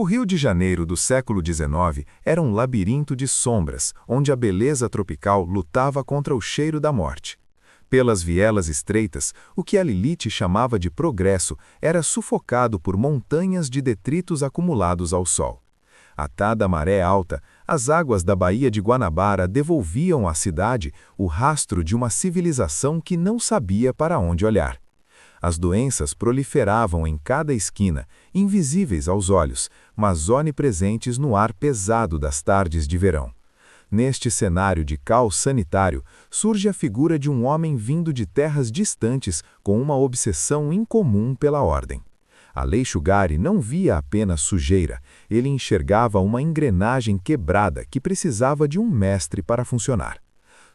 O Rio de Janeiro do século XIX era um labirinto de sombras, onde a beleza tropical lutava contra o cheiro da morte. Pelas vielas estreitas, o que a Lilith chamava de progresso era sufocado por montanhas de detritos acumulados ao sol. Atada a maré alta, as águas da Baía de Guanabara devolviam à cidade o rastro de uma civilização que não sabia para onde olhar. As doenças proliferavam em cada esquina, invisíveis aos olhos, mas onipresentes no ar pesado das tardes de verão. Neste cenário de caos sanitário, surge a figura de um homem vindo de terras distantes com uma obsessão incomum pela ordem. Aleixo Gari não via apenas sujeira, ele enxergava uma engrenagem quebrada que precisava de um mestre para funcionar.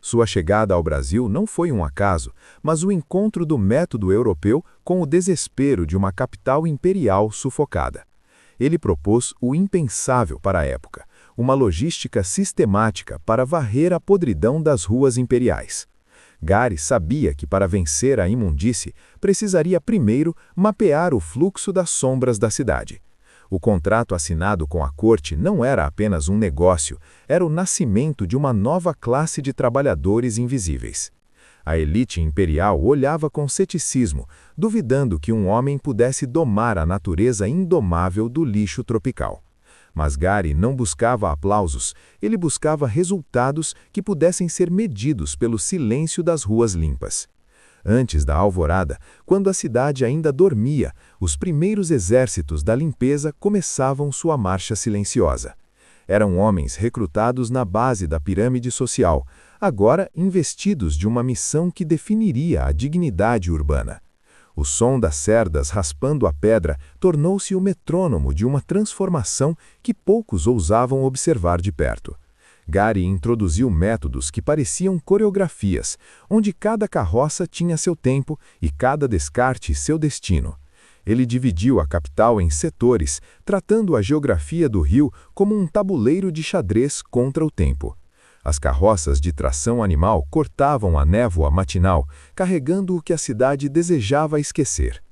Sua chegada ao Brasil não foi um acaso, mas o encontro do método europeu com o desespero de uma capital imperial sufocada. Ele propôs o impensável para a época, uma logística sistemática para varrer a podridão das ruas imperiais. Gari sabia que para vencer a imundície, precisaria primeiro mapear o fluxo das sombras da cidade. O contrato assinado com a corte não era apenas um negócio, era o nascimento de uma nova classe de trabalhadores invisíveis. A elite imperial olhava com ceticismo, duvidando que um homem pudesse domar a natureza indomável do lixo tropical. Mas Gari não buscava aplausos, ele buscava resultados que pudessem ser medidos pelo silêncio das ruas limpas. Antes da alvorada, quando a cidade ainda dormia, os primeiros exércitos da limpeza começavam sua marcha silenciosa. Eram homens recrutados na base da pirâmide social, agora investidos de uma missão que definiria a dignidade urbana. O som das cerdas raspando a pedra tornou-se o metrônomo de uma transformação que poucos ousavam observar de perto. Gari introduziu métodos que pareciam coreografias, onde cada carroça tinha seu tempo e cada descarte seu destino. Ele dividiu a capital em setores, tratando a geografia do rio como um tabuleiro de xadrez contra o tempo. As carroças de tração animal cortavam a névoa matinal, carregando o que a cidade desejava esquecer.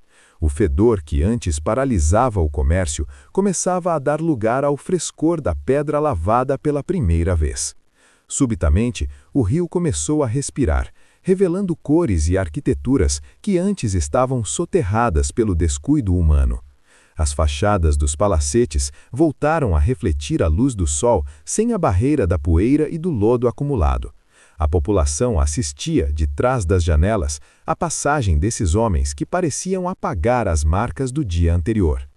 O fedor que antes paralisava o comércio começava a dar lugar ao frescor da pedra lavada pela primeira vez. Subitamente, o rio começou a respirar, revelando cores e arquiteturas que antes estavam soterradas pelo descuido humano. As fachadas dos palacetes voltaram a refletir a luz do sol sem a barreira da poeira e do lodo acumulado. A população assistia, de trás das janelas, à passagem desses homens que pareciam apagar as marcas do dia anterior.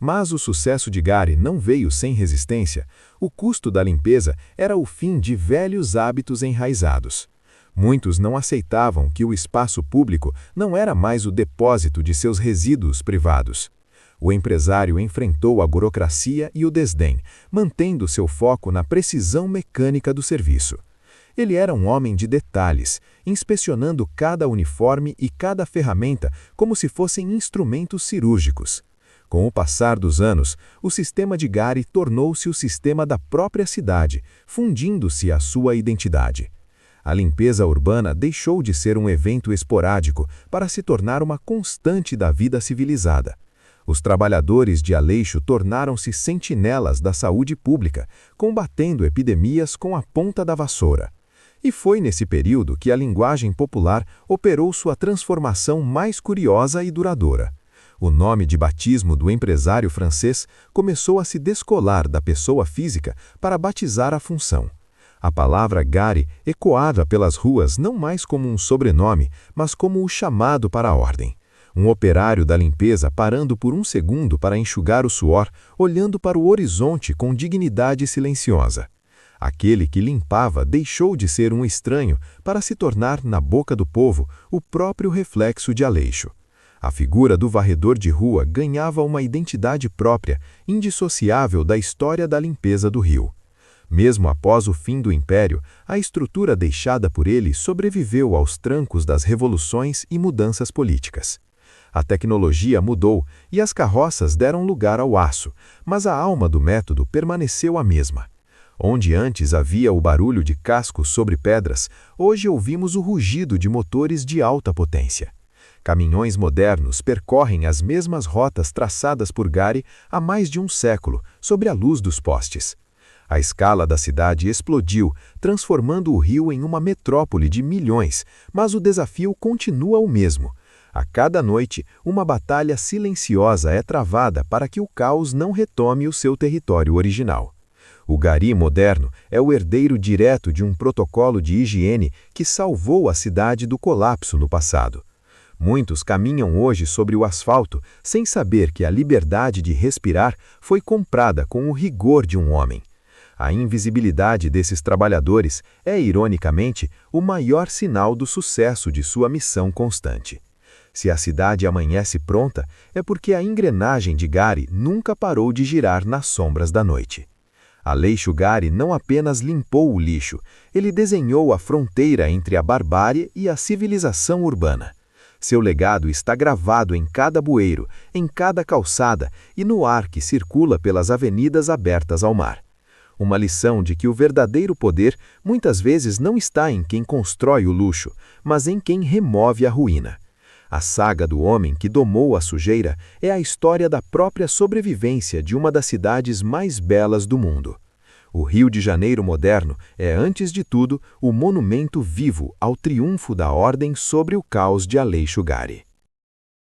Mas o sucesso de Gari não veio sem resistência. O custo da limpeza era o fim de velhos hábitos enraizados. Muitos não aceitavam que o espaço público não era mais o depósito de seus resíduos privados. O empresário enfrentou a burocracia e o desdém, mantendo seu foco na precisão mecânica do serviço. Ele era um homem de detalhes, inspecionando cada uniforme e cada ferramenta como se fossem instrumentos cirúrgicos. Com o passar dos anos, o sistema de Gari tornou-se o sistema da própria cidade, fundindo-se à sua identidade. A limpeza urbana deixou de ser um evento esporádico para se tornar uma constante da vida civilizada. Os trabalhadores de Aleixo tornaram-se sentinelas da saúde pública, combatendo epidemias com a ponta da vassoura. E foi nesse período que a linguagem popular operou sua transformação mais curiosa e duradoura. O nome de batismo do empresário francês começou a se descolar da pessoa física para batizar a função. A palavra Gari ecoava pelas ruas não mais como um sobrenome, mas como o chamado para a ordem. Um operário da limpeza parando por um segundo para enxugar o suor, olhando para o horizonte com dignidade silenciosa. Aquele que limpava deixou de ser um estranho para se tornar, na boca do povo, o próprio reflexo de Aleixo. A figura do varredor de rua ganhava uma identidade própria, indissociável da história da limpeza do Rio. Mesmo após o fim do Império, a estrutura deixada por ele sobreviveu aos trancos das revoluções e mudanças políticas. A tecnologia mudou e as carroças deram lugar ao aço, mas a alma do método permaneceu a mesma. Onde antes havia o barulho de cascos sobre pedras, hoje ouvimos o rugido de motores de alta potência. Caminhões modernos percorrem as mesmas rotas traçadas por Gari há mais de um século, sob a luz dos postes. A escala da cidade explodiu, transformando o rio em uma metrópole de milhões, mas o desafio continua o mesmo. A cada noite, uma batalha silenciosa é travada para que o caos não retome o seu território original. O Gari moderno é o herdeiro direto de um protocolo de higiene que salvou a cidade do colapso no passado. Muitos caminham hoje sobre o asfalto sem saber que a liberdade de respirar foi comprada com o rigor de um homem. A invisibilidade desses trabalhadores é, ironicamente, o maior sinal do sucesso de sua missão constante. Se a cidade amanhece pronta, é porque a engrenagem de Gari nunca parou de girar nas sombras da noite. Aleixo Gari não apenas limpou o lixo, ele desenhou a fronteira entre a barbárie e a civilização urbana. Seu legado está gravado em cada bueiro, em cada calçada e no ar que circula pelas avenidas abertas ao mar. Uma lição de que o verdadeiro poder muitas vezes não está em quem constrói o luxo, mas em quem remove a ruína. A saga do homem que domou a sujeira é a história da própria sobrevivência de uma das cidades mais belas do mundo. O Rio de Janeiro moderno é, antes de tudo, o monumento vivo ao triunfo da ordem sobre o caos de Aleixo Gari.